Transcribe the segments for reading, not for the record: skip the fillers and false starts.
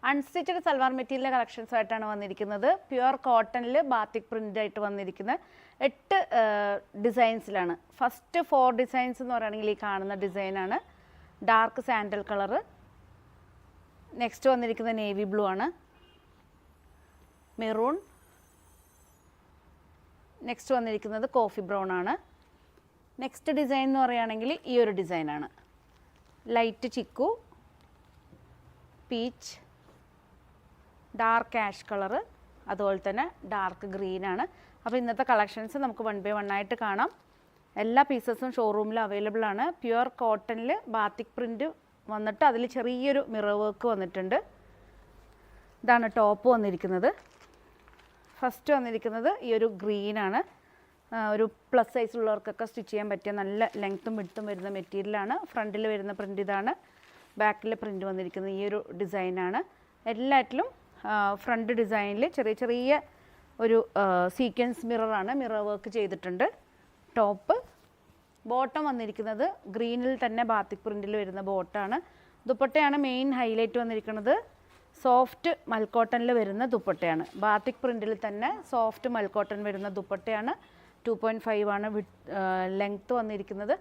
Unstitched salwar material collections ആയിട്ടാണ് വന്നിരിക്കുന്നത്. Pure കോട്ടണിൽ ബാത്തിക് പ്രിൻ്റ് ആയിട്ട് വന്നിരിക്കുന്ന 8 ഡിസൈൻസിലാണ്. ഫസ്റ്റ് 4 ഡിസൈൻസ് എന്ന് പറയുകയാണെങ്കിൽ ഈ കാണുന്ന ഡിസൈനാണ്. Dark sandal colour. നെക്സ്റ്റ് വന്നിരിക്കുന്ന നേവി ബ്ലൂ ആണ്. മെറൂൺ. നെക്സ്റ്റ് വന്നിരിക്കുന്നത് കോഫി ബ്രൗൺ ആണ്. നെക്സ്റ്റ് ഡിസൈൻ എന്ന് പറയുകയാണെങ്കിൽ ഈ ഒരു ഡിസൈനാണ്. Light chikoo, peach, dark ash colour, അതുപോലെ തന്നെ ഡാർക്ക് ഗ്രീനാണ്. അപ്പോൾ ഇന്നത്തെ കളക്ഷൻസ് നമുക്ക് 1 by 1 ആയിട്ട് കാണാം. എല്ലാ പീസസും ഷോറൂമിൽ അവൈലബിൾ ആണ്. പ്യുവർ കോട്ടണിൽ ബാത്തിക് പ്രിൻ്റ് വന്നിട്ട് അതിൽ ചെറിയൊരു മിറർ വർക്ക് വന്നിട്ടുണ്ട്. ഇതാണ് ടോപ്പ് വന്നിരിക്കുന്നത്. ഫസ്റ്റ് വന്നിരിക്കുന്നത് ഈ ഒരു ഗ്രീനാണ്. ഒരു പ്ലസ് സൈസുള്ളവർക്കൊക്കെ സ്റ്റിച്ച് ചെയ്യാൻ പറ്റിയ നല്ല ലെങ്ത്തും വിഡ്ത്തും വരുന്ന മെറ്റീരിയലാണ്. ഫ്രണ്ടിൽ വരുന്ന പ്രിൻ്റ് ഇതാണ്. ബാക്കിലെ പ്രിൻ്റ് വന്നിരിക്കുന്നത് ഈ ഒരു ഡിസൈനാണ്. എല്ലാറ്റിലും ഫ്രണ്ട് ഡിസൈനിൽ ചെറിയ ചെറിയ ഒരു സീക്വൻസ് മിററാണ്, മിറർ വർക്ക് ചെയ്തിട്ടുണ്ട്. ടോപ്പ്. ബോട്ടം വന്നിരിക്കുന്നത് ഗ്രീനിൽ തന്നെ ബാത്തിക് പ്രിൻ്റിൽ വരുന്ന ബോട്ടാണ്. ദുപ്പട്ടയാണ് മെയിൻ ഹൈലൈറ്റ് വന്നിരിക്കുന്നത്. സോഫ്റ്റ് മൽക്കോട്ടണിൽ വരുന്ന ദുപ്പട്ടയാണ്. ബാത്തിക് പ്രിൻ്റിൽ തന്നെ സോഫ്റ്റ് മൽക്കോട്ടൺ വരുന്ന ദുപ്പട്ടയാണ്. 2.5 ആണ് ലെങ്ത്ത് വന്നിരിക്കുന്നത്.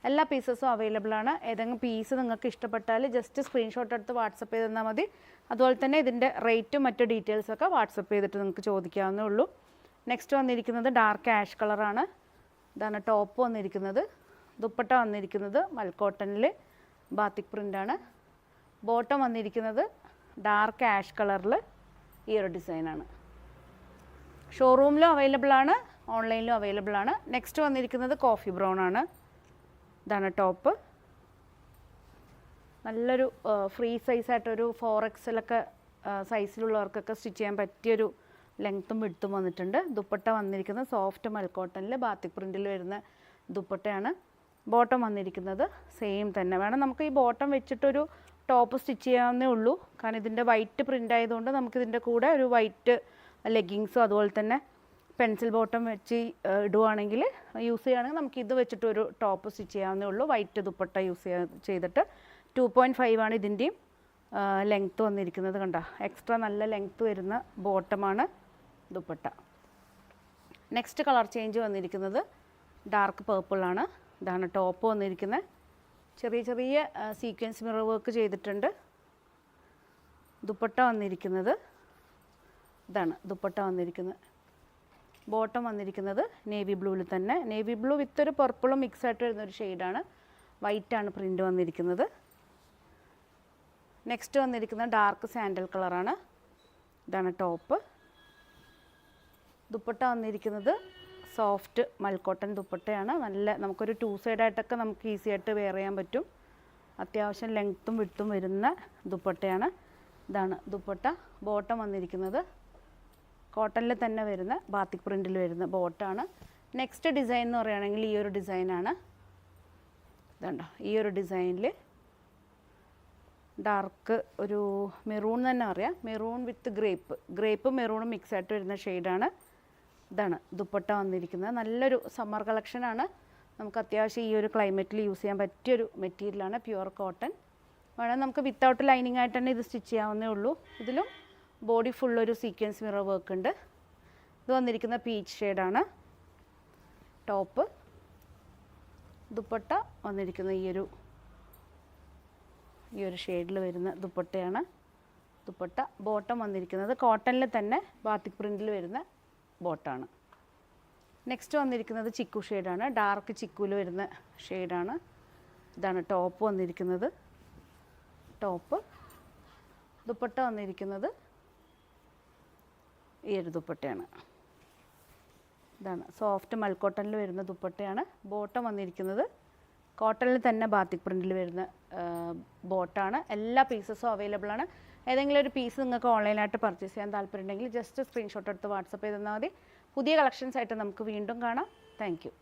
എല്ലാ പീസസും അവൈലബിൾ ആണ്. ഏതെങ്കിലും പീസ് നിങ്ങൾക്ക് ഇഷ്ടപ്പെട്ടാൽ ജസ്റ്റ് സ്ക്രീൻഷോട്ട് എടുത്ത് വാട്സപ്പ് ചെയ്ത് തന്നാൽ മതി. അതുപോലെ തന്നെ ഇതിൻ്റെ റേറ്റും മറ്റു ഡീറ്റെയിൽസൊക്കെ വാട്സപ്പ് ചെയ്തിട്ട് നിങ്ങൾക്ക് ചോദിക്കാവുന്നേ ഉള്ളൂ. നെക്സ്റ്റ് വന്നിരിക്കുന്നത് ഡാർക്ക് ആഷ് കളറാണ്. ഇതാണ് ടോപ്പ് വന്നിരിക്കുന്നത്. ദുപ്പട്ട വന്നിരിക്കുന്നത് മൽക്കോട്ടണിൽ ബാത്തിക് പ്രിൻ്റാണ്. ബോട്ടം വന്നിരിക്കുന്നത് ഡാർക്ക് ആഷ് കളറിൽ ഈ ഒരു ഡിസൈനാണ്. ഷോറൂമിലും അവൈലബിൾ ആണ്, ഓൺലൈനിലും അവൈലബിൾ ആണ്. നെക്സ്റ്റ് വന്നിരിക്കുന്നത് കോഫി ബ്രൗൺ ആണ്. ഇതാണ് ടോപ്പ്. നല്ലൊരു ഫ്രീ സൈസായിട്ടൊരു 4XL സൈസിലുള്ളവർക്കൊക്കെ സ്റ്റിച്ച് ചെയ്യാൻ പറ്റിയൊരു ലെങ്ത്തും വിഡ്ത്തും വന്നിട്ടുണ്ട്. ദുപ്പട്ട വന്നിരിക്കുന്നത് സോഫ്റ്റ് മൽക്കോട്ടണിൽ ബാത്തിക് പ്രിൻ്റിൽ വരുന്ന ദുപ്പട്ടയാണ്. ബോട്ടം വന്നിരിക്കുന്നത് സെയിം തന്നെ. വേണം നമുക്ക് ഈ ബോട്ടം വെച്ചിട്ടൊരു ടോപ്പ് സ്റ്റിച്ച് ചെയ്യാവുന്നേ ഉള്ളൂ. കാരണം ഇതിൻ്റെ വൈറ്റ് പ്രിൻ്റ് ആയതുകൊണ്ട് നമുക്കിതിൻ്റെ കൂടെ ഒരു വൈറ്റ് ലെഗിങ്സും അതുപോലെ തന്നെ പെൻസിൽ ബോട്ടം വെച്ച് ഇടുവാണെങ്കിൽ യൂസ് ചെയ്യുകയാണെങ്കിൽ നമുക്ക് ഇത് വെച്ചിട്ടൊരു ടോപ്പ് സ്റ്റിച്ച് ചെയ്യാവുന്നേ ഉള്ളൂ. വൈറ്റ് ദുപ്പട്ട ചെയ്തിട്ട് 2.5 ആണ് ഇതിൻ്റെയും ലെങ്ത്ത് വന്നിരിക്കുന്നത്. കണ്ട എക്സ്ട്രാ നല്ല ലെങ്ത്ത് വരുന്ന ബോട്ടമാണ് ദുപ്പട്ട. നെക്സ്റ്റ് കളർ ചേഞ്ച് വന്നിരിക്കുന്നത് ഡാർക്ക് പേർപ്പിളാണ്. ഇതാണ് ടോപ്പ് വന്നിരിക്കുന്നത്. ചെറിയ ചെറിയ സീക്വൻസ് മിറർ വർക്ക് ചെയ്തിട്ടുണ്ട്. ദുപ്പട്ട വന്നിരിക്കുന്നത് ഇതാണ്. ദുപ്പട്ട വന്നിരിക്കുന്നത്. ബോട്ടം വന്നിരിക്കുന്നത് നേവി ബ്ലൂവിൽ തന്നെ. നേവി ബ്ലൂ വിത്ത് ഒരു പർപ്പിളും മിക്സ് ആയിട്ട് വരുന്നൊരു ഷെയ്ഡാണ്. വൈറ്റാണ് പ്രിൻ്റ് വന്നിരിക്കുന്നത്. നെക്സ്റ്റ് വന്നിരിക്കുന്നത് ഡാർക്ക് സാൻഡൽ കളറാണ്. ഇതാണ് ടോപ്പ്. ദുപ്പട്ട വന്നിരിക്കുന്നത് സോഫ്റ്റ് മൽക്കോട്ടൺ ദുപ്പട്ടയാണ്. നല്ല നമുക്കൊരു 2 സൈഡായിട്ടൊക്കെ നമുക്ക് ഈസി ആയിട്ട് വെയർ ചെയ്യാൻ പറ്റും. അത്യാവശ്യം ലെങ്ത്തും വിഡ്ത്തും വരുന്ന ദുപ്പട്ടയാണ്. ഇതാണ് ദുപ്പട്ട. ബോട്ടം വന്നിരിക്കുന്നത് കോട്ടണിൽ തന്നെ വരുന്ന ബാത്തിക് പ്രിൻ്റിൽ വരുന്ന ബോട്ടാണ്. നെക്സ്റ്റ് ഡിസൈൻ എന്ന് പറയുകയാണെങ്കിൽ ഈ ഒരു ഡിസൈനാണ്. ഇതുണ്ടോ, ഈ ഒരു ഡിസൈനിൽ ഡാർക്ക് ഒരു മെറൂൺ തന്നെ പറയാം. മെറൂൺ വിത്ത് ഗ്രേപ്പ് മെറൂണും മിക്സ് ആയിട്ട് വരുന്ന ഷെയ്ഡാണ്. ഇതാണ് ദുപ്പട്ട വന്നിരിക്കുന്നത്. നല്ലൊരു സമ്മർ കളക്ഷനാണ്. നമുക്ക് അത്യാവശ്യം ഈ ഒരു ക്ലൈമറ്റിൽ യൂസ് ചെയ്യാൻ പറ്റിയൊരു മെറ്റീരിയലാണ്. Pure cotton. വേണമെങ്കിൽ നമുക്ക് വിത്തൗട്ട് ലൈനിങ് ആയിട്ട് തന്നെ ഇത് സ്റ്റിച്ച് ചെയ്യാവുന്നേ ഉള്ളൂ. ഇതിലും ബോഡി ഫുള്ളൊരു സീക്വൻസ് മിറർ വർക്ക് ഉണ്ട്. ഇത് വന്നിരിക്കുന്ന പീച്ച് ഷെയ്ഡാണ്. ടോപ്പ്. ദുപ്പട്ട വന്നിരിക്കുന്ന ഈ ഒരു ഷെയ്ഡിൽ വരുന്ന ദുപ്പട്ടയാണ്. ദുപ്പട്ട. ബോട്ടം വന്നിരിക്കുന്നത് കോട്ടണിൽ തന്നെ ബാത്തിക് പ്രിൻ്റിൽ വരുന്ന ബോട്ടാണ്. നെക്സ്റ്റ് വന്നിരിക്കുന്നത് ചിക്കു ഷെയ്ഡാണ്. ഡാർക്ക് ചിക്കുവിൽ വരുന്ന ഷെയ്ഡാണ്. ഇതാണ് ടോപ്പ് വന്നിരിക്കുന്നത്. ടോപ്പ്. ദുപ്പട്ട വന്നിരിക്കുന്നത് ഈ ഒരു ദുപ്പട്ടയാണ്. ഇതാണ് സോഫ്റ്റ് മൽക്കോട്ടണിൽ വരുന്ന ദുപ്പട്ടയാണ്. ബോട്ടം വന്നിരിക്കുന്നത് കോട്ടണിൽ തന്നെ ബാത്തിക് പ്രിൻ്റിൽ വരുന്ന ബോട്ടാണ്. എല്ലാ പീസസും അവൈലബിൾ ആണ്. ഏതെങ്കിലും ഒരു പീസ് നിങ്ങൾക്ക് ഓൺലൈനായിട്ട് പർച്ചേസ് ചെയ്യാൻ താല്പര്യമുണ്ടെങ്കിൽ ജസ്റ്റ് സ്ക്രീൻഷോട്ട് എടുത്ത് വാട്സപ്പ് ചെയ്ത് തന്നാൽ മതി. പുതിയ കളക്ഷൻസ് ആയിട്ട് നമുക്ക് വീണ്ടും കാണാം. Thank you.